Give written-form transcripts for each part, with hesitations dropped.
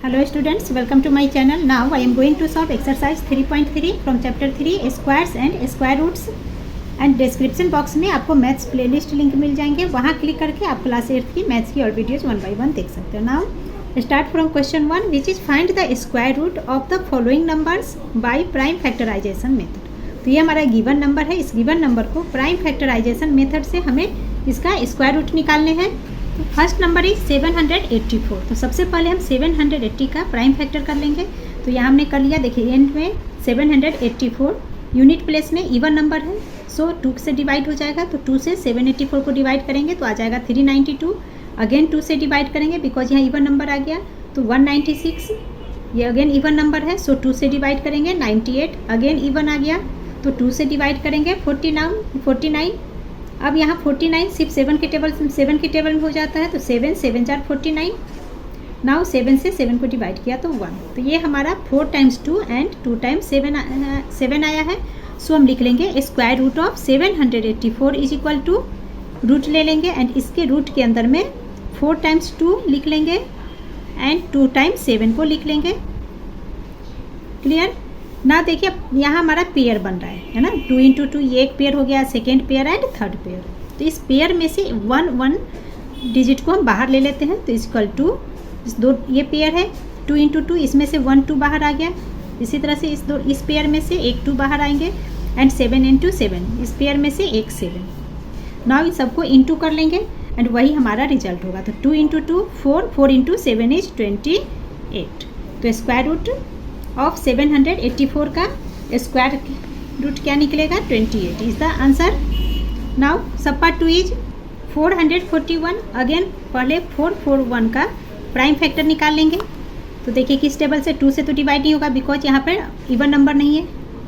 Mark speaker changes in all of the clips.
Speaker 1: Hello students, welcome to my channel. Now I am going to solve exercise 3.3 from chapter 3 squares and square roots and description box में आपको maths playlist link मिल जाएंगे, वहाँ click करके आप class 8 की maths की और videos 1 by 1 देख सकते हो. Now start from question 1 which is find the square root of the following numbers by prime factorization method. तो ये हमारा गिवन नंबर है. इस गिवन नंबर को प्राइम फैक्टराइजेशन मेथड से हमें इसका स्क्वायर रूट निकालने हैं. तो फर्स्ट नंबर इज 784. तो सबसे पहले हम 780 का प्राइम फैक्टर कर लेंगे. तो यहाँ हमने कर लिया. देखिए एंड में 784 यूनिट प्लेस में इवन नंबर है, सो 2 से डिवाइड हो जाएगा. तो 2 से 784 को डिवाइड करेंगे तो आ जाएगा 392. अगेन 2 से डिवाइड करेंगे बिकॉज यहाँ इवन नंबर आ गया. तो 196 ये अगेन इवन नंबर है, सो 2 से डिवाइड करेंगे. 98 अगेन इवन आ गया तो 2 से डिवाइड करेंगे. 49 अब यहाँ 49 सिर्फ 7 के टेबल में हो जाता है. तो 7 7 4 49. नाउ 7 से 7 को डिवाइड किया तो 1. तो ये हमारा 4 टाइम्स 2 एंड 2 टाइम्स 7 आया है. सो हम लिख लेंगे square root of 784 is equal to root ले लेंगे एंड इसके रूट के अंदर में 4 टाइम्स 2 लिख लेंगे एंड 2 टाइम्स 7 को लिख लेंगे. क्लियर ना. देखिए यहाँ हमारा पेयर बन रहा है ना. 2 इंटू 2 ये एक पेयर हो गया, second pair and third pair. तो इस पेयर में से 1 डिजिट को हम बाहर ले लेते हैं. तो इक्वल टू दो ये पेयर है 2 इंटू 2, इसमें से 1 2 बाहर आ गया. इसी तरह से इस पेयर में से एक 2 बाहर आएंगे एंड 7 इंटू 7 इस पेयर में से एक 7. नाउ इन सबको इंटू कर लेंगे एंड वही हमारा रिजल्ट होगा. तो 2 इंटू 2 4 इंटू 7 इज 28. तो स्क्वायर रूट ऑफ 784 का स्क्वायर रूट क्या निकलेगा? 28 is the answer. Now sub part 2 is 441. Again पहले 441 का प्राइम फैक्टर निकाल लेंगे. तो देखिए किस टेबल से 2 से तो डिवाइड नहीं होगा बिकॉज यहाँ पर इवन नंबर नहीं है.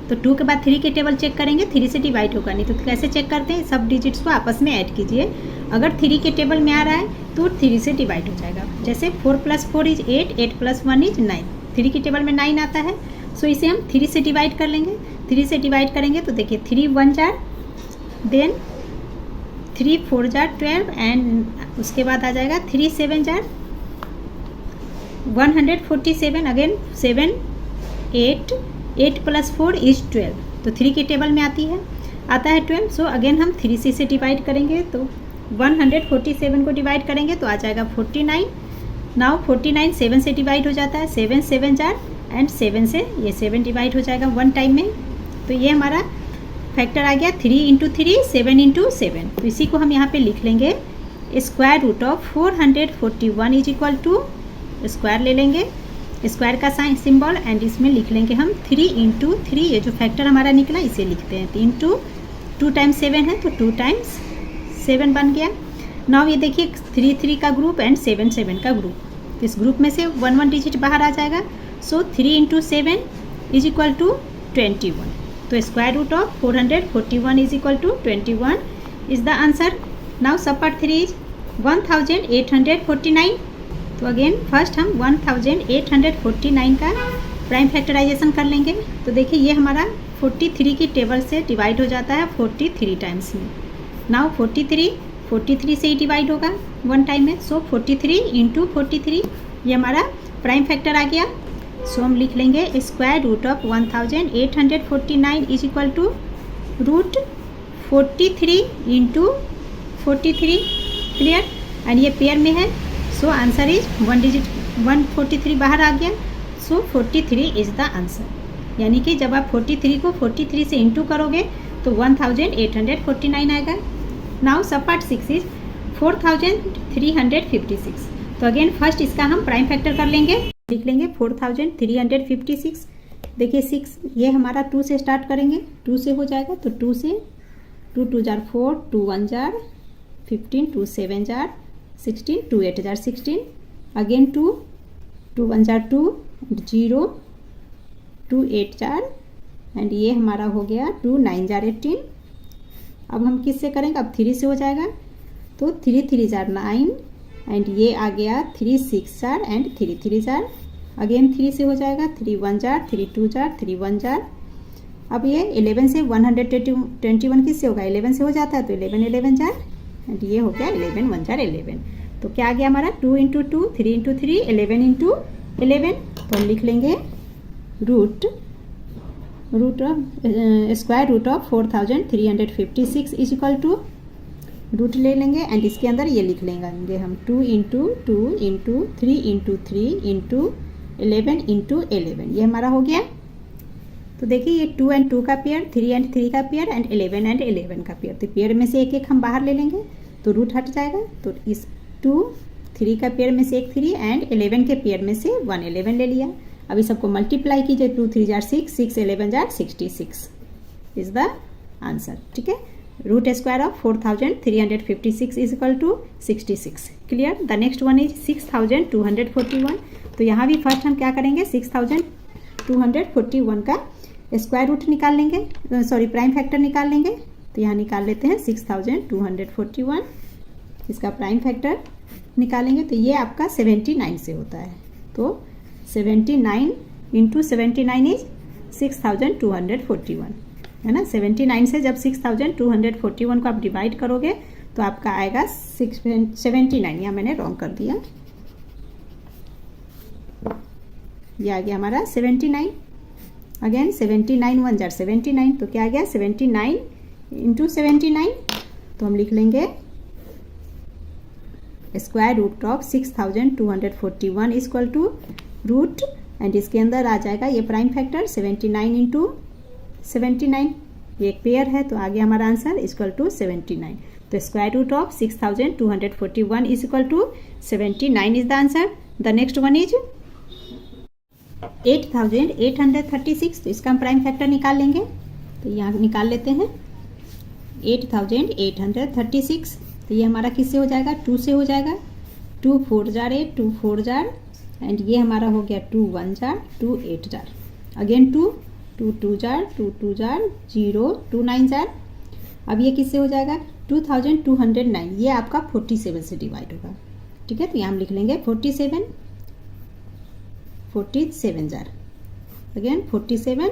Speaker 1: तो 2 के बाद 3 के टेबल चेक करेंगे, 3 से डिवाइड होगा नहीं. तो कैसे चेक करते हैं? सब डिजिट्स को आपस में ऐड कीजिए. अगर 3 के टेबल में आ रहा है तो 3 से डिवाइड हो जाएगा. जैसे 4 + 4 इज 8, 8 + 1 इज 9. 3 के टेबल में 9 आता है, सो इसे हम 3 से डिवाइड कर लेंगे. 3 से डिवाइड करेंगे तो देखिए 3 1 जार, देन 3 4 जार 12 एंड उसके बाद आ जाएगा 3 7 जार 147. Again 7 8 8 + 4 is 12. तो 3 के टेबल में आता है 12. सो अगेन हम 3 से डिवाइड करेंगे तो 147 को डिवाइड करेंगे तो आ जाएगा 49. नाउ 49 7 से डिवाइड हो जाता है. 7 7 जार एंड 7 से ये 7 डिवाइड हो जाएगा 1 टाइम में. तो ये हमारा फैक्टर आ गया 3 इंटू 3 7 इंटू 7. तो इसी को हम यहाँ पे लिख लेंगे square root of 441 is equal to square ले लेंगे, स्क्वायर का साइन सिंबल एंड इसमें लिख लेंगे हम 3 इंटू 3. ये जो फैक्टर हमारा निकला इसे लिखते हैं. 3 इंटू 2 टाइम्स 7 है तो 2 टाइम्स 7 बन गया. नाउ ये देखिए 3 3 का ग्रुप एंड 7 7 का ग्रुप. तो इस ग्रुप में से 1 डिजिट बाहर आ जाएगा. So 3 into 7 is equal to 21. तो square root of 441 is equal to 21 is the answer. Now sub part 3 is 1849. तो अगेन फर्स्ट हम 1849 का प्राइम फैक्टराइजेशन कर लेंगे. तो देखिए ये हमारा 43 की टेबल से डिवाइड हो जाता है 43 टाइम्स में. नाउ 43 से ही डिवाइड होगा 1 टाइम में. सो 43 इंटू 43 ये हमारा प्राइम फैक्टर आ गया. सो हम लिख लेंगे square root of 1849 is equal to root 43 into 43. Clear. And ये पेयर में है. सो आंसर इज 1 डिजिट 143 बाहर आ गया. सो 43 इज द आंसर. यानी कि जब आप 43 को 43 से इंटू करोगे तो 1849 आएगा. Now sub part 6 is 4356. तो अगेन फर्स्ट इसका हम प्राइम फैक्टर कर लेंगे. लिख लेंगे 4356. देखिए 6 ये हमारा 2 से स्टार्ट करेंगे. 2 से हो जाएगा तो 2 से 2 2 जार 4, 2 1 jar 15, 2 7 jar 16, 2 8 jar 16. Again 2 2 1 jar 2 0 2 8 jar and ये हमारा हो गया 2 9 जार 18. अब हम किससे करेंगे? अब 3 से हो जाएगा. तो 3 3 जार 9 एंड ये आ गया 3 6 जार एंड 3 3 जार. अगेन 3 से हो जाएगा 3 1 जार 3 2 जार 3 1 जार. अब ये 11 से 121 किससे होगा? 11 से हो जाता है तो 11 11 जार एंड ये हो गया 11 1 जार 11. तो क्या आ गया हमारा 2 इंटू 2 3 इंटू 3 11 इंटू 11, तो हम लिख लेंगे square root of 4356 is equal to root ले लेंगे एंड इसके अंदर ये लिख लेंगे हम 2 into 2 into 3 into 3 into 11 into 11, ये हमारा हो गया। तो देखिए ये 2 एंड 2 का पेयर, 3 एंड 3 का पेयर एंड 11 एंड 11 का पेयर, तो पेयर में से एक एक हम बाहर ले लेंगे तो रूट हट जाएगा। तो इस 2 3 का पेयर में से एक 3 एंड 11 के पेयर में से 1 11 ले लिया। अब इस सबको मल्टीप्लाई कीजिए, 2 3 जार 6, 6 11 जार 66 इज द आंसर। ठीक है, root square of 4356 is equal to 66। Clear. The next one is 6241। तो यहाँ भी फर्स्ट हम क्या करेंगे, 6241 का स्क्वायर रूट निकाल लेंगे, सॉरी प्राइम फैक्टर निकाल लेंगे। तो यहाँ निकाल लेते हैं 6241, इसका प्राइम फैक्टर निकालेंगे तो ये आपका 79 से होता है। तो 79 इंटू 79 इज 6241, है ना। 79 से जब 6241 को आप डिवाइड करोगे तो आपका आएगा 79, यहाँ मैंने रॉन्ग कर दिया, ये आ गया हमारा 79। अगेन 79 1 जार 79, तो क्या आ गया 79 इंटू 79, तो हम लिख लेंगे square root of 6241 is equal to root and इसके अंदर आ जाएगा ये प्राइम फैक्टर 79 इंटू 79, ये एक पेयर है तो आ गया हमारा आंसर इक्वल टू 79। तो square root of 6241 is equal to 79 is the answer. The next one is 8836, तो इसका हम प्राइम फैक्टर निकाल लेंगे। तो यहाँ निकाल लेते हैं 8836, तो ये हमारा किससे हो जाएगा, 2 से हो जाएगा। 2 4 जार 8, 2 4 जार एंड ये हमारा हो गया 2 1 jar 2 8 jar, again 2 2 2 jar 2 2 jar 0 2 9 jar. अब ये किससे हो जाएगा 2209, ये आपका 47 से डिवाइड होगा। ठीक है, तो यहाँ हम लिख लेंगे 47 जार, अगेन 47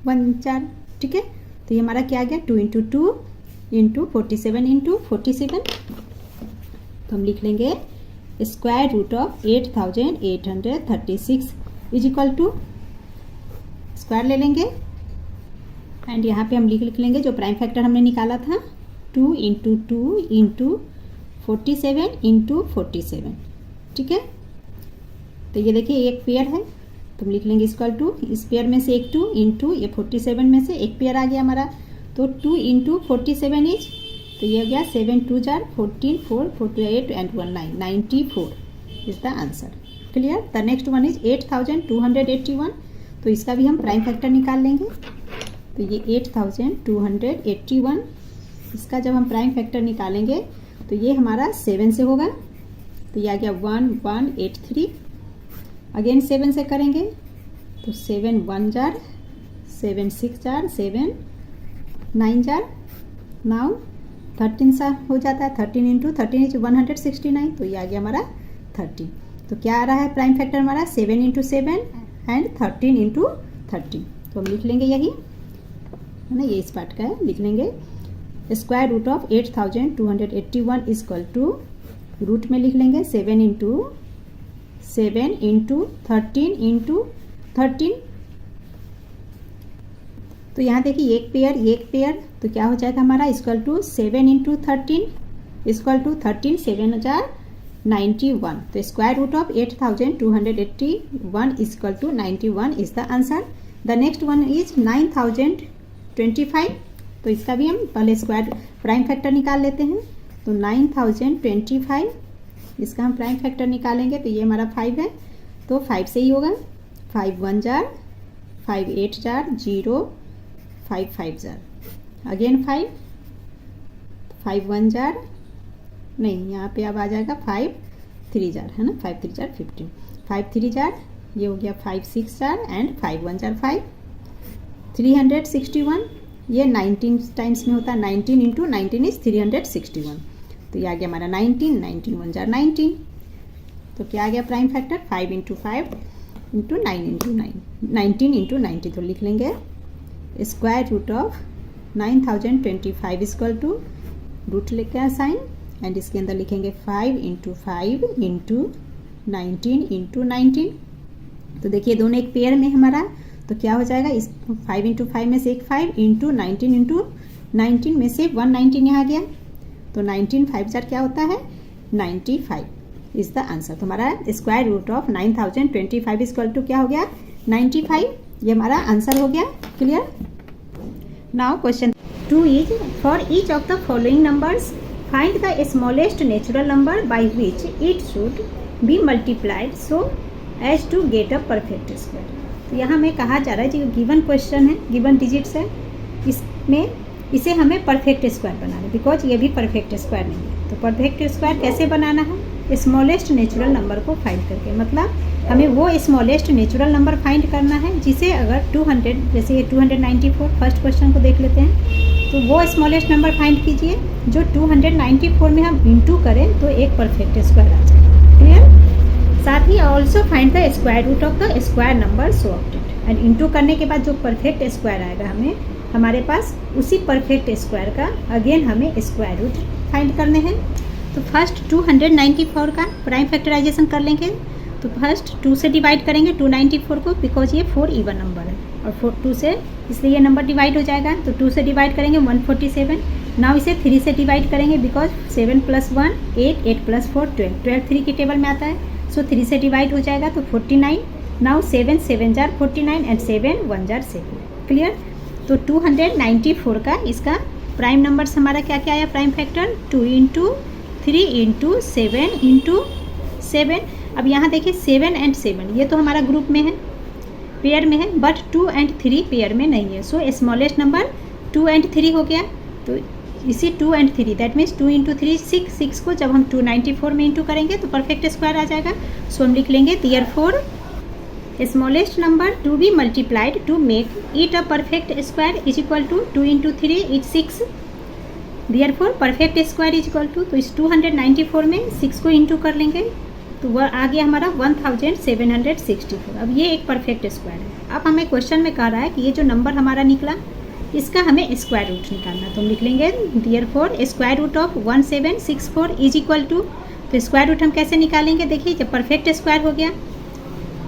Speaker 1: 1 जार। ठीक है, तो ये हमारा क्या आ गया 2 इंटू 2 इंटू 47 इंटू 47, तो हम लिख लेंगे square root of 8836 is equal to square ले लेंगे एंड यहाँ पे हम लिख लेंगे जो प्राइम फैक्टर हमने निकाला था 2 इंटू 2 इंटू 47 इंटू 47। ठीक है, तो ये देखिए एक पेयर है तो हम लिख लेंगे इक्वल टू इस पेयर में से एक 2 इंटू ये 47 में से एक पेयर आ गया हमारा, तो 2 इंटू 47 इज, तो ये हो गया 7 2 jar 14 4 48 and 1 9 94 is the answer. Clear. The next one is 8281, तो इसका भी हम प्राइम फैक्टर निकाल लेंगे। तो ये 8281, इसका जब हम प्राइम फैक्टर निकालेंगे तो ये हमारा 7 से होगा, तो ये आ गया 1183। अगेन 7 से करेंगे तो 7 1 जार 7 6 जार 7 9 जार, नाउ 13 सा हो जाता है, 13 इंटू 13 इज 169, तो ये आ गया हमारा 30। तो क्या आ रहा है प्राइम फैक्टर हमारा 7 इंटू 7 एंड 13 इंटू 13, तो हम लिख लेंगे यही, है ना, ये इस पार्ट का है, लिख लेंगे square root of 8281 is equal to root में लिख लेंगे 7 इंटू 7 इंटू 13 इंटू 13। तो यहाँ देखिए एक पेयर, तो क्या हो जाएगा हमारा equal to 7 into 13 equal to 13 7 जार 91। तो square root of 8281 equal to 91 is the answer. The next one is 9025, तो इसका भी हम पहले स्क्वायर प्राइम फैक्टर निकाल लेते हैं। तो 9025, इसका हम प्राइम फैक्टर निकालेंगे तो ये हमारा 5 है, तो 5 से ही होगा। 5 1 jar 5 8 jar 0 5 5 jar, again 5 1 jar, नहीं यहाँ पे अब आ जाएगा 5 3 जार, है ना, 5 3 जार 15, 5 3 जार, ये हो गया 5 6 जार एंड 5 1 जार 5, 361, ये 19 टाइम्स में होता है, 19 इंटू 19 इज 361, तो ये आ गया हमारा 19 19 1 जार 19, तो क्या आ गया prime factor 5 into 5 into 9 into 9 19 into 90, तो लिख लेंगे square root of 9025 equal to root लेकर साइन एंड इसके अंदर लिखेंगे 5 इंटू 5 इंटू 19 इंटू 19। तो देखिए दोनों एक पेयर में हमारा, तो क्या हो जाएगा, इस 5 इंटू 5 में से एक 5 इंटू 19 में से 119 यहाँ गया, तो 19 5 जार क्या होता है 95 इज द आंसर। तो हमारा square root of 9025 equal to क्या हो गया 95, ये हमारा आंसर हो गया। Clear. Now question 2 is for each of the following numbers find the smallest natural number by which it should be multiplied so as to get a perfect square. तो यहाँ में कहा जा रहा है जो गिवन क्वेश्चन है, गिवन डिजिट्स है, इसमें इसे हमें परफेक्ट स्क्वायर बनाना है, बिकॉज ये भी परफेक्ट स्क्वायर नहीं है। तो परफेक्ट स्क्वायर कैसे बनाना है, स्मॉलेस्ट नेचुरल नंबर को फाइंड करके, मतलब हमें वो स्मॉलेस्ट नेचुरल नंबर फाइंड करना है जिसे अगर 200, जैसे ये 294 फर्स्ट क्वेश्चन को देख लेते हैं, तो वो स्मॉलेस्ट नंबर फाइंड कीजिए जो 294 में हम इंटू करें तो एक परफेक्ट स्क्वायर आ जाए। क्लियर। साथ ही also find the square root of the square number so obtained, and into करने के बाद जो परफेक्ट स्क्वायर आएगा हमें, हमारे पास उसी परफेक्ट स्क्वायर का अगेन हमें स्क्वायर रूट फाइंड करने हैं। तो फर्स्ट 294 का प्राइम फैक्टराइजेशन कर लेंगे। तो फर्स्ट 2 से डिवाइड करेंगे 294 को, बिकॉज ये 4 इवन नंबर है और 2 से इसलिए ये नंबर डिवाइड हो जाएगा। तो 2 से डिवाइड करेंगे 147। नाउ इसे 3 से डिवाइड करेंगे, बिकॉज 7 + 1 8, 8 + 4 12, 12 3 की टेबल में आता है। सो 3 से डिवाइड हो जाएगा तो 49। Now 7 7 jar 49 and 7 1 jar 7। Clear. तो 294 का इसका प्राइम नंबर्स हमारा क्या क्या आया, prime factor 2 into 3 into 7 into 7। अब यहाँ देखिए 7 एंड 7 ये तो हमारा ग्रुप में है, पेयर में है, बट 2 एंड 3 पेयर में नहीं है। सो स्मॉलेस्ट नंबर 2 एंड 3 हो गया। तो इसी 2 एंड 3 दैट मीन्स 2 इंटू 3 6, 6 को जब हम 294 में इंटू करेंगे तो परफेक्ट स्क्वायर आ जाएगा। सो हम लिख लेंगे therefore smallest number to be multiplied to make it a perfect square is equal to 2 into 3 is 6। Therefore perfect square is equal to, तो इस 294 में 6 को इंटू कर लेंगे तो वह आ गया हमारा 1764। अब ये एक परफेक्ट स्क्वायर है। अब हमें क्वेश्चन में कह रहा है कि ये जो नंबर हमारा निकला इसका हमें स्क्वायर रूट निकालना। तो हम लिख लेंगे therefore square root of 1764 is equal to, तो स्क्वायर रूट हम कैसे निकालेंगे, देखिए जब परफेक्ट स्क्वायर हो गया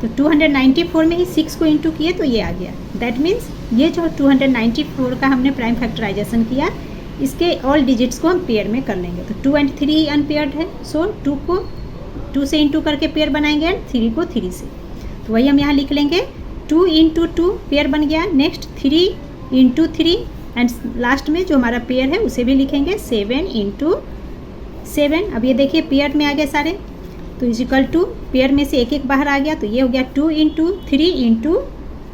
Speaker 1: तो 294 में ही 6 को इंटू किए तो ये आ गया। दैट मीन्स ये जो 294 का हमने प्राइम फैक्टराइजेशन किया इसके ऑल डिजिट्स को हम पेयर में कर लेंगे। तो 2 एंड 3 अनपेयर्ड है, सो 2 को 2 से इंटू करके पेयर बनाएंगे एंड 3 को 3 से। तो वही हम यहाँ लिख लेंगे 2 इंटू 2 पेयर बन गया। नेक्स्ट 3 इंटू 3 एंड लास्ट में जो हमारा पेयर है उसे भी लिखेंगे 7 इंटू 7। अब ये देखिए पेयर में आ गए सारे, तो इज इक्वल टू पेयर में से एक एक बाहर आ गया, तो ये हो गया 2 इंटू 3 इंटू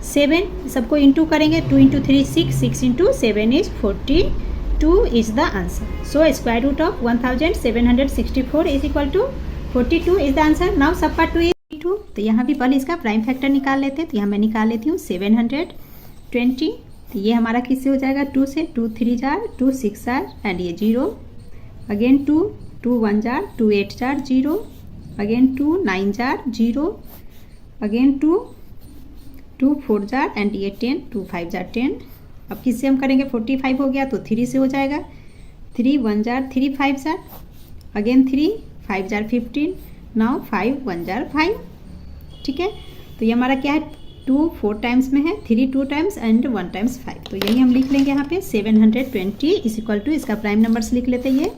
Speaker 1: 7। सबको इंटू करेंगे 2 into 3 6, 6 into 7 is 42 is the answer. So square root of 1764 is equal to 42 is the answer. Now sub part 2 is 2। तो यहाँ भी पहले इसका प्राइम फैक्टर निकाल लेते हैं। तो यहाँ मैं निकाल लेती हूँ 720। तो ये हमारा किससे हो जाएगा 2 से, 2 3 जार 2 6 जार एंड ये 0 again 2 2 1 jar 2 8 jar 0 again 2 9 jar 0 again 2 2 4 jar and ये 10 2 5 जार 10। अब किससे हम करेंगे 45 हो गया तो 3 से हो जाएगा 3 1 jar 3 5 jar again 3 5 jar 15। Now 5 1 jar 5। ठीक है। तो ये हमारा क्या है 2 4 टाइम्स में है, 3 2 टाइम्स एंड 1 टाइम्स 5। तो यही हम लिख लेंगे यहाँ पे 720 इज इक्वल टू, इसका प्राइम नंबर्स लिख लेते हैं। ये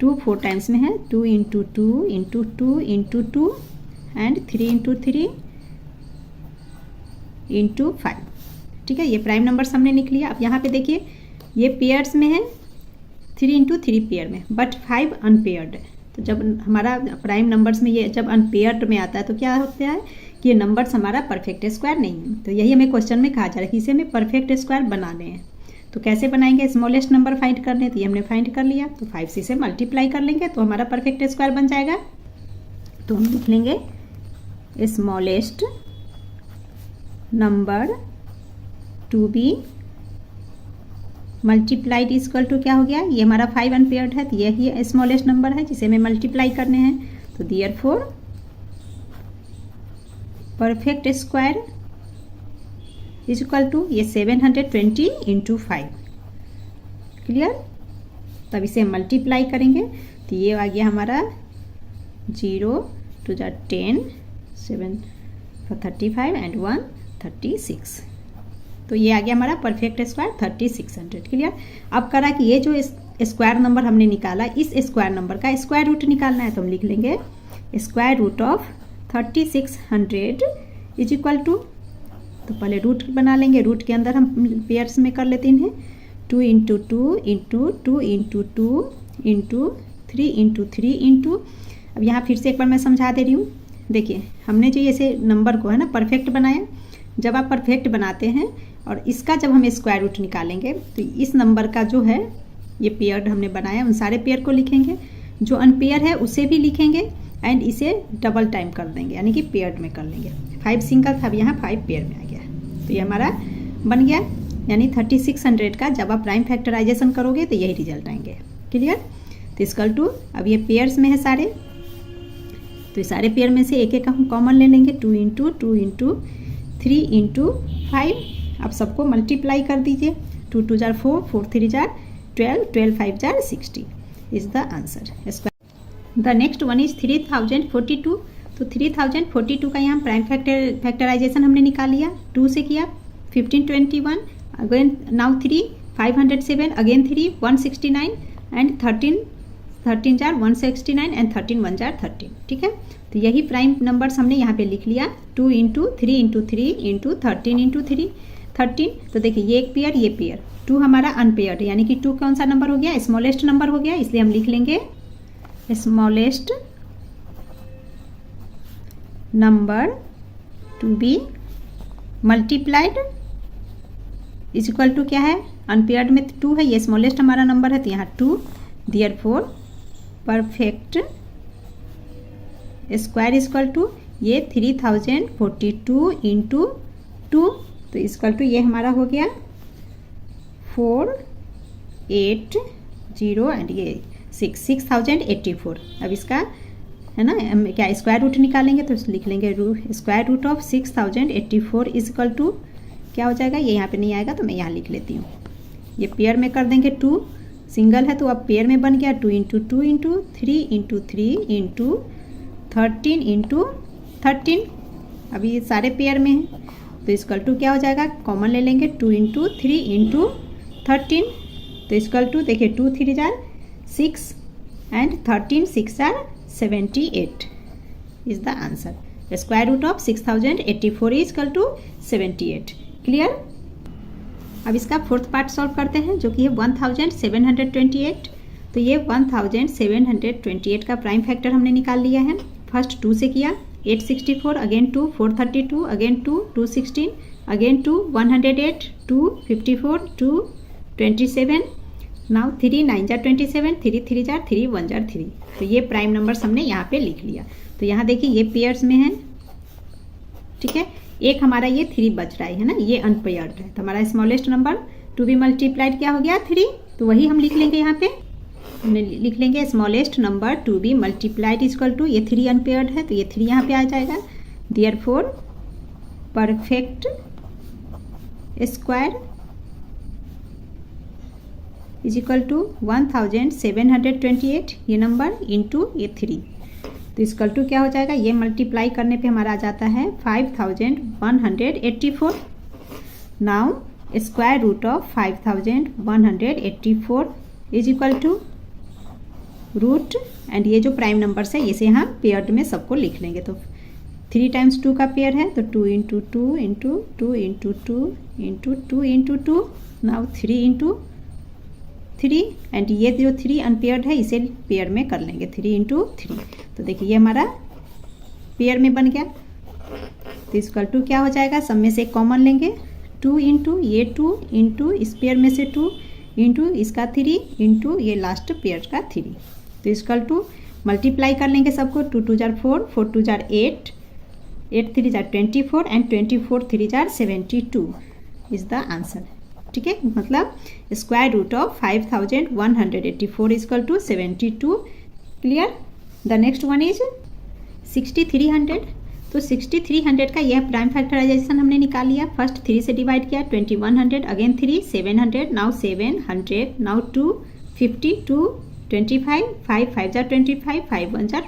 Speaker 1: 2 4 टाइम्स में है, 2 into 2 into 2 into 2 and 3 into 3 into 5। ठीक है, ये प्राइम नंबर्स हमने लिख लिया। अब यहाँ पे देखिए ये पेयर्स में है 3 इंटू 3 पेयर में, बट 5 अनपेयर्ड है। तो जब हमारा प्राइम नंबर्स में ये जब अनपेयर्ड में आता है तो क्या होता है कि ये नंबर्स हमारा परफेक्ट स्क्वायर नहीं है। तो यही हमें क्वेश्चन में कहा जा रहा है कि इसे हमें परफेक्ट स्क्वायर बनाने हैं। तो कैसे बनाएंगे, स्मॉलेस्ट नंबर फाइंड करने, तो ये हमने फाइंड कर लिया। तो 5 से मल्टीप्लाई कर लेंगे तो हमारा परफेक्ट स्क्वायर बन जाएगा। तो हम लिख लेंगे smallest number to be multiplied equal to क्या हो गया, ये हमारा 5 अनपेयर्ड है, तो यही स्मॉलेस्ट नंबर है जिसे हमें मल्टीप्लाई करने हैं। तो therefore perfect square is equal to ये 720 इंटू 5। क्लियर। तब इसे मल्टीप्लाई करेंगे तो ये आ गया हमारा 0 2 जार 10, 7 35 एंड 1 36। तो ये आ गया हमारा परफेक्ट स्क्वायर 3600। क्लियर। अब करा कि ये जो स्क्वायर नंबर हमने निकाला, इस स्क्वायर नंबर का स्क्वायर रूट निकालना है, तो हम लिख लेंगे square root of 3600 is equal to, तो पहले रूट बना लेंगे, रूट के अंदर हम पेयर्स में कर लेते हैं 2 into 2 into 2 into 2 into 3 into 3 into, अब यहाँ फिर से एक बार मैं समझा दे रही हूँ। देखिए हमने जो ऐसे नंबर को है ना परफेक्ट बनाया, जब आप परफेक्ट बनाते हैं और इसका जब हम स्क्वायर रूट निकालेंगे तो इस नंबर का जो है ये पेयर हमने बनाया उन सारे पेयर को लिखेंगे, जो अनपेयर है उसे भी लिखेंगे एंड इसे डबल टाइम कर देंगे, यानी कि पेयर में कर लेंगे। 5 सिंगल था, अब यहाँ 5 पेयर में आ गया, तो ये हमारा बन गया। यानी 3600 का जब आप प्राइम फैक्टराइजेशन करोगे तो यही रिजल्ट आएंगे। क्लियर। तो इक्वल टू, अब ये पेयर्स में है सारे, तो इस सारे पेयर में से एक एक हम कॉमन ले लेंगे 2 इंटू 2 इंटू 3 इंटू 5। अब सबको मल्टीप्लाई कर दीजिए, 2 2 जार 4, 4 3 jar 12, 12 5 jar 60 is the answer. The next one is 3042। तो 3042 का यहाँ प्राइम फैक्टराइजेशन हमने निकाल लिया, 2 से किया 1521, again now 3 507, again 3 169 and 13 jar 169 and 13 1 jar 13। ठीक है, तो यही प्राइम नंबर्स हमने यहाँ पे लिख लिया, 2 इंटू 3 इंटू 3 इंटू 13 इंटू 3 13। तो देखिए ये एक पेयर, ये पेयर 2 हमारा अनपेयर्ड है, यानी कि 2 कौन सा नंबर हो गया, स्मॉलेस्ट नंबर हो गया, इसलिए हम लिख लेंगे smallest number to be multiplied is equal to क्या है, अनपेयर्ड में 2 है, ये स्मॉलेस्ट हमारा नंबर है तो यहाँ 2, therefore perfect square is equal to ये 3042 इंटू 2, तो इक्वल टू ये हमारा हो गया 480 एंड ये 6084। अब इसका है ना हम क्या स्क्वायर रूट निकालेंगे, तो लिख लेंगे square root of 6084 is equal to क्या हो जाएगा, ये यहाँ पे नहीं आएगा तो मैं यहाँ लिख लेती हूँ, ये पेयर में कर देंगे, 2 सिंगल है तो अब पेयर में बन गया 2 into 2 into 3 into 3 into 13 into 13। अभी ये सारे पेयर में हैं तो इक्वल टू क्या हो जाएगा, कॉमन ले लेंगे 2 इंटू 3 इंटू 13, तो इक्वल टू देखिए 2 3 जार 6 एंड 13 6 जार 78 is the answer. Square root of 6084 is equal to 78। Clear. अब इसका फोर्थ पार्ट सॉल्व करते हैं जो कि है 1728। तो ये 1728 का प्राइम फैक्टर हमने निकाल लिया है। फर्स्ट 2 से किया 864, again 2 432, again 2 216, again 2 108, 2 54, 2 27, now 3 9 jar 27, 3 3 jar 3 1 jar 3। तो ये प्राइम नंबर्स हमने यहाँ पे लिख लिया। तो यहाँ देखिए ये पेयर्स में है, ठीक है, एक हमारा ये 3 बच रहा है ना, ये अनपेयर्ड है, तो हमारा smallest number to be multiplied क्या हो गया 3, तो वही हम लिख लेंगे यहाँ पे, हमने लिख लेंगे smallest number to be multiplied equal to ये 3 अनपेयर्ड है तो ये 3 यहाँ पे आ जाएगा, therefore perfect square is equal to 1728 ये नंबर इंटू ये 3, तो इक्वल टू क्या हो जाएगा, ये मल्टीप्लाई करने पे हमारा आ जाता है 5184। Now square root of 5184 is equal to root and ये जो प्राइम नंबर्स है इसे हम पेयर्ड में सबको लिख लेंगे। तो 3 टाइम्स 2 का पेयर है तो 2 into 2 into 2 into 2 into 2 into 2, now 3 into 3 and ये जो 3 अनपेयर्ड है इसे पेयर में कर लेंगे 3 इंटू 3। तो देखिए ये हमारा पेयर में बन गया। तो इक्वल टू क्या हो जाएगा, सब में से कॉमन लेंगे 2 इंटू ये 2 इंटू इस पेयर में से 2 इंटू इसका 3 इंटू ये लास्ट पेयर का 3। तो इक्वल टू मल्टीप्लाई कर लेंगे सबको, 2 2 जार 4, 4 2 जार 8, 8 3 जार 24 एंड 24 3 जार 72 इज द आंसर। ठीक है, मतलब square root of 5184 equal to 72। Clear. The next one is 6300। तो 6300 का यह प्राइम फैक्टराइजेशन हमने निकाल लिया। फर्स्ट 3 से डिवाइड किया 2100, again 3 700, now 700, now 2 50, 2 25, 5 5 jar 25, 5 1 jar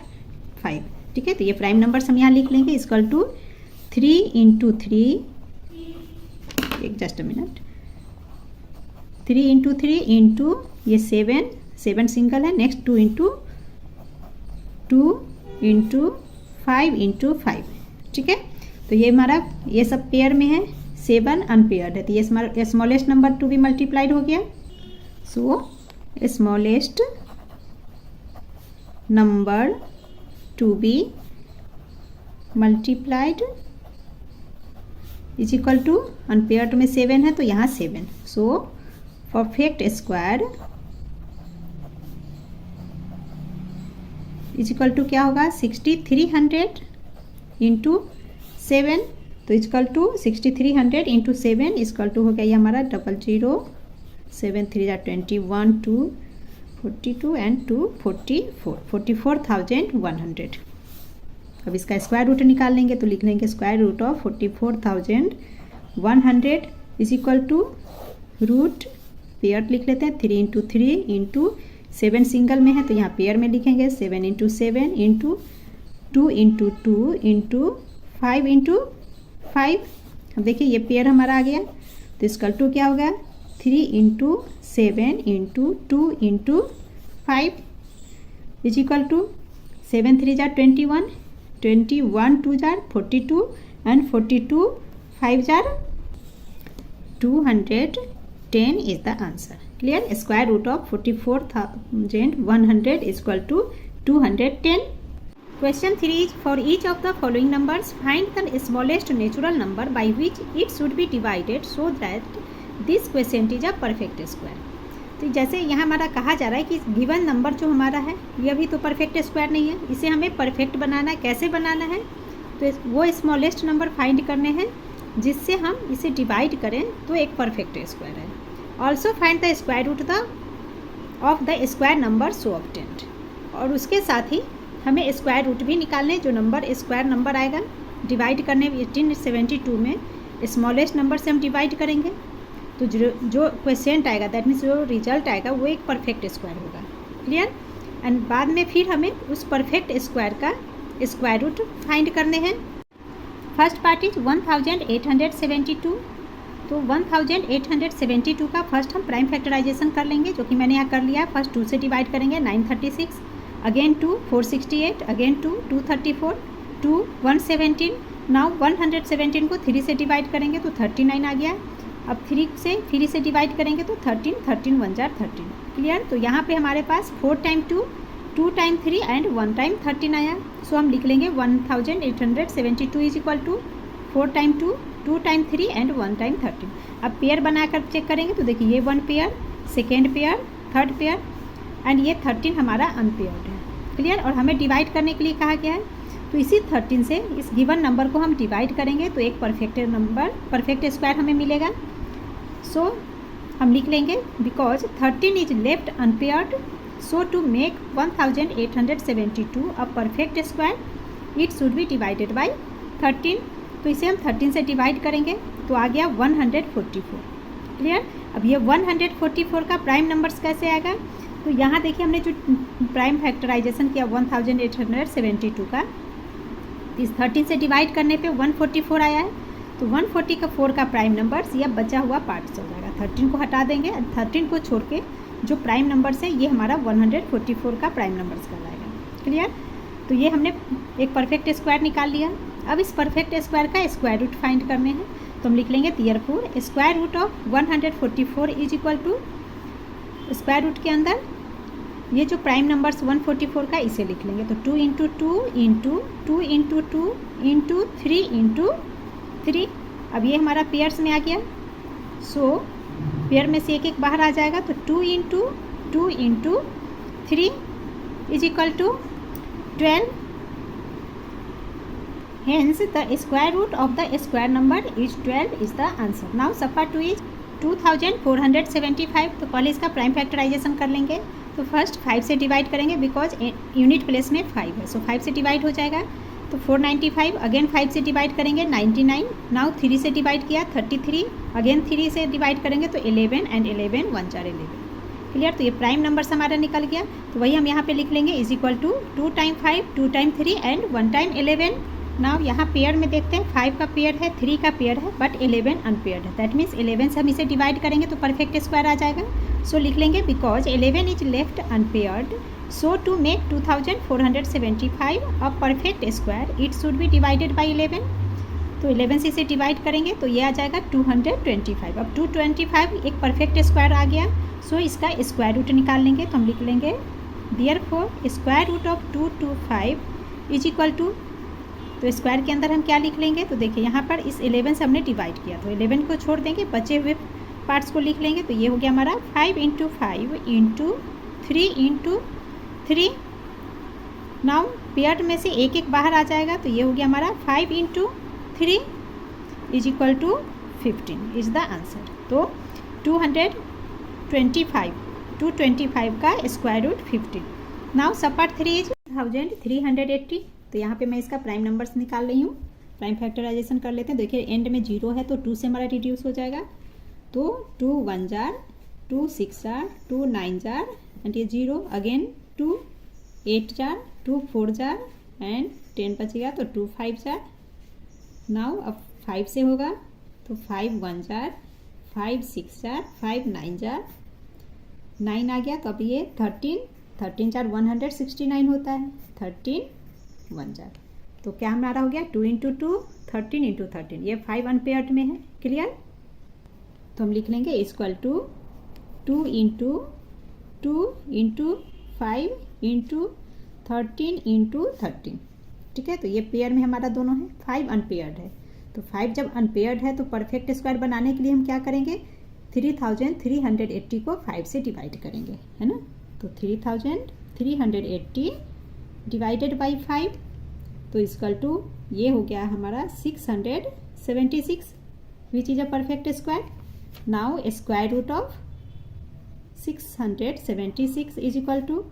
Speaker 1: 5। ठीक है। तो ये प्राइम नंबर्स हम यहाँ लिख लेंगे, इक्वल टू 3 इंटू 3, एक just a minute, 3 into 3 into ये 7 सिंगल है, नेक्स्ट 2 इंटू 5 इंटू 5, ठीक है। तो ये हमारा ये सब पेयर में है, 7 अनपेयर्ड है, तो ये smallest number to be multiplied हो गया। So smallest number to be multiplied is equal to, unpaired में 7 है तो यहाँ 7। So perfect square is equal to क्या होगा, 6300 इंटू 7, तो equal to 6300 into 7 equal to हो गया ये हमारा 00, 7 3 21, 2 42 एंड 2 44, 44,100। अब इसका स्क्वायर रूट निकाल लेंगे, तो लिख लेंगे square root of 44,100 is equal to root, pair लिख लेते हैं 3 इंटू 3 इंटू 7 सिंगल में है तो यहाँ पेयर में लिखेंगे 7 into 7 into 2 into 2 into 5 into 5। अब देखिए ये पेयर हमारा आ गया, तो इसका टू क्या होगा, 3 into 7 into 2 into 5 is equal to 7 3 जार 21, 21 2 जार 42 एंड 42 5 जार 210 is the answer. Clear. Square root of 44,100 is equal to 210। Question 3 is for each of the following numbers find the smallest natural number by which it should be divided so that this quotient is a perfect square। तो जैसे यहाँ हमारा कहा जा रहा है कि given number जो हमारा है ये अभी तो परफेक्ट स्क्वायर नहीं है, इसे हमें परफेक्ट बनाना है। कैसे बनाना है, तो वो स्मॉलेस्ट नंबर फाइंड करने हैं जिससे हम इसे डिवाइड करें तो एक परफेक्ट स्क्वायर है। Also find the square root of the square number so obtained, और उसके साथ ही हमें स्क्वायर रूट भी निकालने, जो नंबर स्क्वायर नंबर आएगा डिवाइड करने 1872 में स्मॉलेस्ट नंबर से हम डिवाइड करेंगे तो जो क्वेश्चन आएगा दैट मीन्स जो रिजल्ट आएगा वो एक परफेक्ट स्क्वायर होगा। क्लियर। एंड बाद में फिर हमें उस परफेक्ट स्क्वायर का स्क्वायर रूट फाइंड करने हैं। फर्स्ट पार्ट इज 1872, तो 1872 का फर्स्ट हम प्राइम फैक्टराइजेशन कर लेंगे, जो कि मैंने यहाँ कर लिया है। फर्स्ट 2 से डिवाइड करेंगे 936, अगेन 2 468, अगेन 2 234, 2 117। नाउ 117 को 3 से डिवाइड करेंगे तो 39 आ गया। अब 3 से डिवाइड करेंगे तो 13, 13 1 जार 13। क्लियर। तो यहाँ पे हमारे पास 4 टाइम 2, 2 टाइम 3 एंड 1 टाइम 13 आया। सो हम लिख लेंगे 1872 is equal to 4 time 2, 2 time 3 and 1 time 13। अब पेयर बनाकर चेक करेंगे तो देखिए ये 1 pair, second pair, third pair and ये 13 हमारा अनपेयर्ड है। क्लियर। और हमें डिवाइड करने के लिए कहा गया है, तो इसी 13 से इस गिवन नंबर को हम डिवाइड करेंगे तो एक परफेक्ट नंबर, परफेक्ट स्क्वायर हमें मिलेगा। सो हम लिख लेंगे because 13 is left unpaired, so to make 1872 a perfect square it should be divided by 13। तो इसे हम 13 से डिवाइड करेंगे तो आ गया 144। क्लियर। अब ये 144 का प्राइम नंबर्स कैसे आएगा, तो यहाँ देखिए हमने जो प्राइम फैक्टराइजेशन किया 1872 का, इस 13 से डिवाइड करने पे 144 आया है। तो 144 का प्राइम नंबर्स या बचा हुआ पार्ट चल जाएगा। 13 को हटा देंगे, 13 को छोड़ के जो प्राइम नंबर्स है ये हमारा 144 का प्राइम नंबर्स कहलाएगा। क्लियर। तो ये हमने एक परफेक्ट स्क्वायर निकाल लिया। अब इस परफेक्ट स्क्वायर का स्क्वायर रूट फाइंड करने हैं, तो हम लिख लेंगे therefore square root of 144 is equal to, square root के अंदर ये जो प्राइम नंबर्स 144 का इसे लिख लेंगे तो 2 into 2 into 2 into 2 into 3 into 3। अब ये हमारा पेयर्स में आ गया। सो पेयर में से एक एक बाहर आ जाएगा तो 2 into 2 into 3 is equal to 12। Hence the square root of the square number is 12 is the answer. Now सफ़ा 2 is 2475। तो पहले इसका प्राइम फैक्टराइजेशन कर लेंगे, तो फर्स्ट 5 से डिवाइड करेंगे बिकॉज यूनिट प्लेस में 5 है। सो 5 से डिवाइड हो जाएगा तो 495, अगेन 5 से डिवाइड करेंगे 99। नाउ 3 से डिवाइड किया 33, अगेन 3 से डिवाइड करेंगे तो 11 एंड 11 1 जार 11। क्लियर। तो ये प्राइम नंबर्स हमारा निकल गया, तो वही हम यहाँ पे लिख लेंगे is equal to 2 time 5, 2 time 3 and 1 time 11। Now यहाँ पेयर में देखते हैं, 5 का पेयर है, 3 का पेयर है, बट 11 अनपेयर्ड है। दैट मीन्स 11 से हम इसे डिवाइड करेंगे तो परफेक्ट स्क्वायर आ जाएगा। सो लिख लेंगे because 11 is left unpaired, so to make 2475 a perfect square it should be divided by 11। तो 11 से इसे डिवाइड करेंगे तो ये आ जाएगा 225। अब 225 एक परफेक्ट स्क्वायर आ गया, सो इसका स्क्वायर रूट निकाल लेंगे। तो हम लिख लेंगे therefore square root of 225 is equal to, तो स्क्वायर के अंदर हम क्या लिख लेंगे, तो देखिए यहाँ पर इस 11 से हमने डिवाइड किया तो 11 को छोड़ देंगे, बचे हुए पार्ट्स को लिख लेंगे। तो ये हो गया हमारा 5 × 5 × 3 × 3। नाउ पेयर में से एक एक बाहर आ जाएगा, तो ये हो गया हमारा 5 × 3 is equal to 15 is the answer. तो 225 का square root 15। Now sub part 3 is 1380। तो यहाँ पे मैं इसका प्राइम नंबर्स निकाल रही हूँ, प्राइम फैक्टराइजेशन कर लेते हैं। देखिए एंड में 0 है तो 2 से हमारा रिड्यूस हो जाएगा, तो 2 1 जार, 2 6 जार, 2 9 जार एंड ये 0 अगेन, 2 8 जार, 2 4 जार एंड 10 बचेगा तो 2 5 जार। नाउ अब 5 से होगा तो 5 1 जार, 5 6 जार, 5 9 जार, 9 आ गया तो अब ये 13 जार 169 होता है, 13 1 जार। तो क्या हमारा हो गया 2 × 2 13 × 13, ये 5 अनपेयर्ड में है। क्लियर। तो हम लिख लेंगे इक्वल टू 2 × 2 × 5 × 13 × 13। ठीक है। तो ये पेयर में हमारा दोनों है, 5 अनपेयर्ड है। तो 5 जब अनपेयर्ड है तो परफेक्ट स्क्वायर बनाने के लिए हम क्या करेंगे, 3380 को 5 से डिवाइड करेंगे, है ना। तो 3380 डिवाइडेड बाई 5, तो इक्वल टू ये हो गया हमारा 676 which is a perfect square. Now square root of 676 is equal to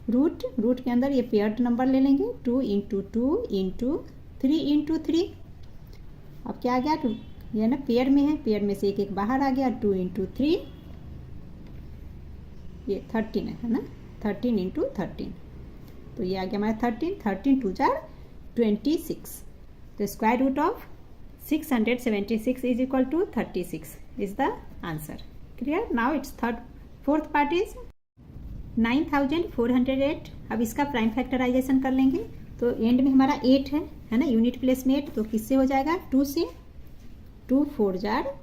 Speaker 1: root के अंदर ये पेयर्ड नंबर ले लेंगे, 2 × 2 × 3 × 3। अब क्या आ गया, ये ना पेयर में है, पेयर में से एक एक बाहर आ गया, 2 × 3 ये 13 है ना, 13 × 13। तो ये आ गया हमारा 13 2 जार 26। तो square root of 676 is equal to 36 is the answer. Clear. Now its fourth part is 9408। अब इसका प्राइम फैक्टराइजेशन कर लेंगे। तो एंड में हमारा 8 है ना, यूनिट प्लेस में 8, तो किससे हो जाएगा 2 से, 2 4 jar,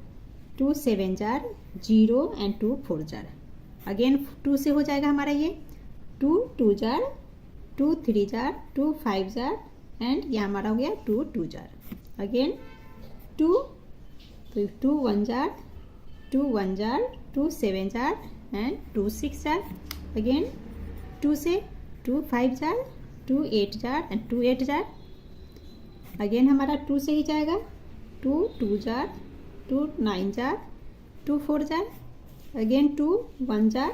Speaker 1: 2 7 jar, 0 and 2 4 jar. Again 2 से हो जाएगा हमारा ये 2 2 जार, 2 3 जार, 2 5 जार एंड ये हमारा हो गया 2 2 जार। अगेन 2, तो 2 1 jar, 2 1 jar, 2 7 jar and 2 6 jar. Again 2 से 2 5 jar, 2 8 jar and 2 8 jar. Again हमारा 2 से ही जाएगा 2 2 jar, 2 9 jar, 2 4 jar. Again 2 1 jar,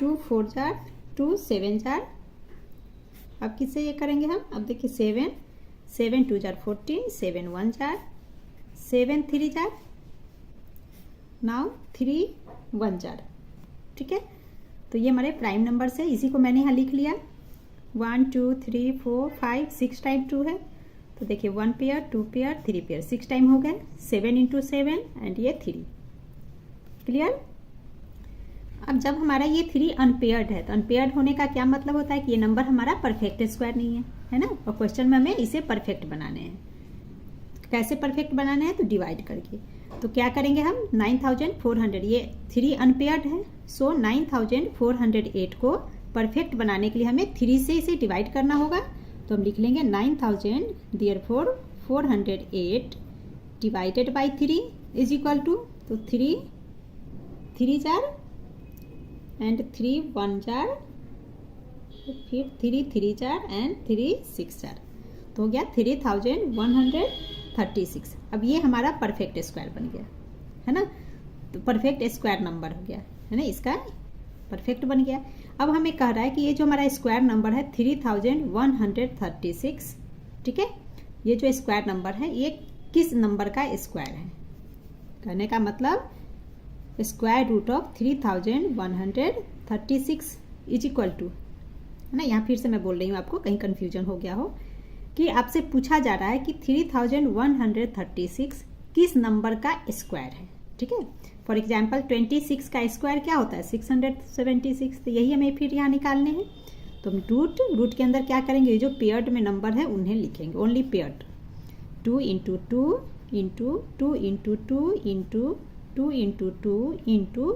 Speaker 1: 2 4 jar, 2 7 jar. अब किससे ये करेंगे हम, अब देखिए 7 2 jar 14, 7 1 jar, 7 3 jar, now 3 1 jar. ठीक है। तो ये हमारे प्राइम नंबर्स है, इसी को मैंने यहाँ लिख लिया। 1 2 3 4 5 6 टाइम 2 है, तो देखिए 1 पेयर 2 पेयर 3 पेयर 6 टाइम हो गए, 7 × 7 एंड ये 3। क्लियर। अब जब हमारा ये 3 अनपेयर्ड है, तो अनपेयर्ड होने का क्या मतलब होता है कि ये नंबर हमारा परफेक्ट स्क्वायर नहीं है ना। और क्वेश्चन में हमें इसे परफेक्ट बनाने हैं। कैसे परफेक्ट बनाने हैं, तो डिवाइड करके। तो क्या करेंगे हम 9400, ये 3 अनपेयर्ड है, सो 9408 को परफेक्ट बनाने के लिए हमें 3 से इसे डिवाइड करना होगा। तो हम लिख लेंगे 9000 therefore 408 divided by 3 is equal to, तो 3 जार एंड 3 1 जार, फिर 3 3 जार एंड 3 6 जार। तो हो गया 3136। अब ये हमारा परफेक्ट स्क्वायर बन गया, है ना। तो परफेक्ट स्क्वायर नंबर हो गया, है ना, इसका परफेक्ट बन गया। अब हमें कह रहा है कि ये जो हमारा स्क्वायर नंबर है 3136, ठीक है, ये जो स्क्वायर नंबर है ये किस नंबर का स्क्वायर है। कहने का मतलब square root of 3136 is equal to, है ना। यहाँ फिर से मैं बोल रही हूँ, आपको कहीं कन्फ्यूजन हो गया हो, कि आपसे पूछा जा रहा है कि 3136 किस नंबर का स्क्वायर है, ठीक है। फॉर एग्जाम्पल 26 का स्क्वायर क्या होता है, 676, तो यही हमें फिर यहाँ निकालने हैं। तो हम रूट के अंदर क्या करेंगे, ये जो पेयर्ड में नंबर है उन्हें लिखेंगे, only paired. 2 into 2 into 2 into 2 into 2 into 2 into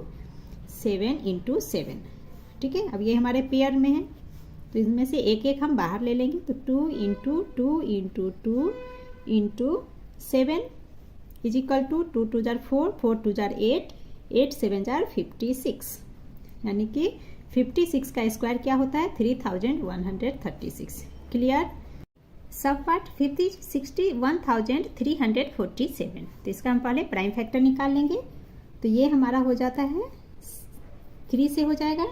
Speaker 1: 7 into 7, ठीक है। अब ये हमारे पेयर में है, तो इसमें से एक एक हम बाहर ले लेंगे। तो 2 into 2 into 2 into 7 is equal to 2 2 जार 4, 4 2 जार 8, 8 7 जार 56, यानी कि 56 का स्क्वायर क्या होता है, 3136। क्लियर। सब पार्ट 61,347। तो इसका हम पहले प्राइम फैक्टर निकाल लेंगे। तो ये हमारा हो जाता है 3 से हो जाएगा।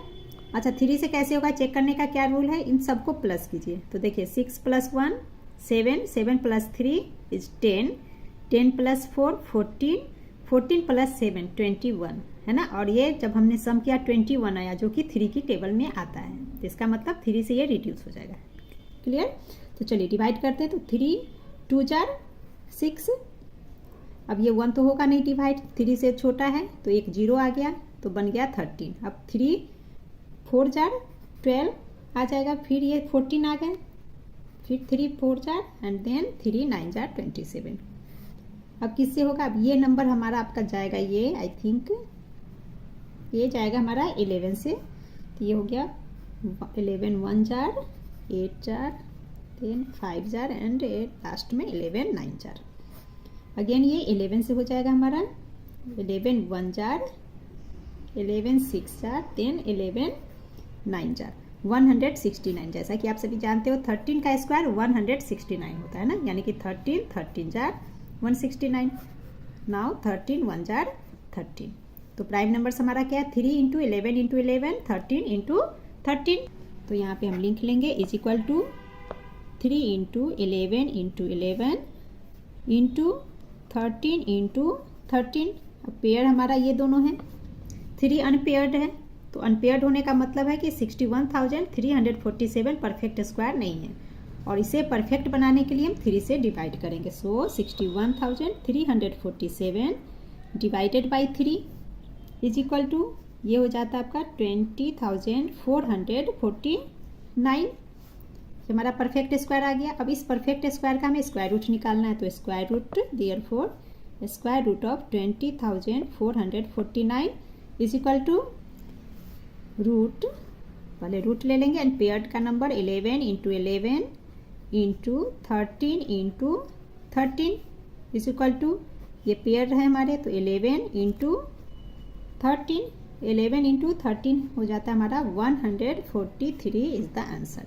Speaker 1: अच्छा 3 से कैसे होगा चेक करने का क्या रूल है, इन सबको प्लस कीजिए। तो देखिए 6 + 1 7, 7 + 3 इज 10, 10 + 4 14, 14 + 7 21, है ना। और ये जब हमने सम किया 21 आया, जो कि 3 की टेबल में आता है। तो इसका मतलब 3 से ये रिड्यूस हो जाएगा। क्लियर। तो चलिए डिवाइड करते हैं। तो 3 2 जार 6, अब ये 1 तो होगा नहीं डिवाइड, 3 से छोटा है, तो एक 0 आ गया, तो बन गया 13। अब 3 4 जार 12 आ जाएगा, फिर ये 14 आ गए, फिर 3 4 जार एंड देन 3 9 जार 27। अब किससे होगा, अब ये नंबर हमारा आपका जाएगा, ये आई थिंक ये जाएगा हमारा 11 से। तो ये हो गया 11 1 जार 8 जार, देन 5 जार एंड लास्ट में 11 9 जार। अगेन ये 11 से हो जाएगा हमारा 11 1 जार, 11 6 जार, देन 11 9 जार, 169। जैसा कि आप सभी जानते हो 13 का स्क्वायर 169 होता है ना, यानी कि 13 13 जार 169। Now 13 1 jar 13। तो प्राइम नंबर्स हमारा क्या है, 3 इंटू 11 इंटू 11, 13 इंटू 13। तो यहाँ पे हम लिख लेंगे is equal to 3 into 11 into 11 into 13 into 13। अब पेयर हमारा ये दोनों है, 3 अनपेयर्ड है, तो अनपेयर्ड होने का मतलब है कि 61,347 परफेक्ट स्क्वायर नहीं है, और इसे परफेक्ट बनाने के लिए हम 3 से डिवाइड करेंगे। So 61,347 divided by 3 is equal to, ये हो जाता है आपका 20,449। हमारा परफेक्ट स्क्वायर आ गया। अब इस परफेक्ट स्क्वायर का हमें स्क्वायर रूट निकालना है। तो square root therefore square root of 20,449 is equal to root, पहले रूट ले लेंगे, एंड पेयर्ड का number 11 into 11 into 13 into 13 is equal to, ये पेयर है हमारे, तो 11 इंटू 13, 11 इंटू 13 हो जाता है हमारा 143 इज द आंसर।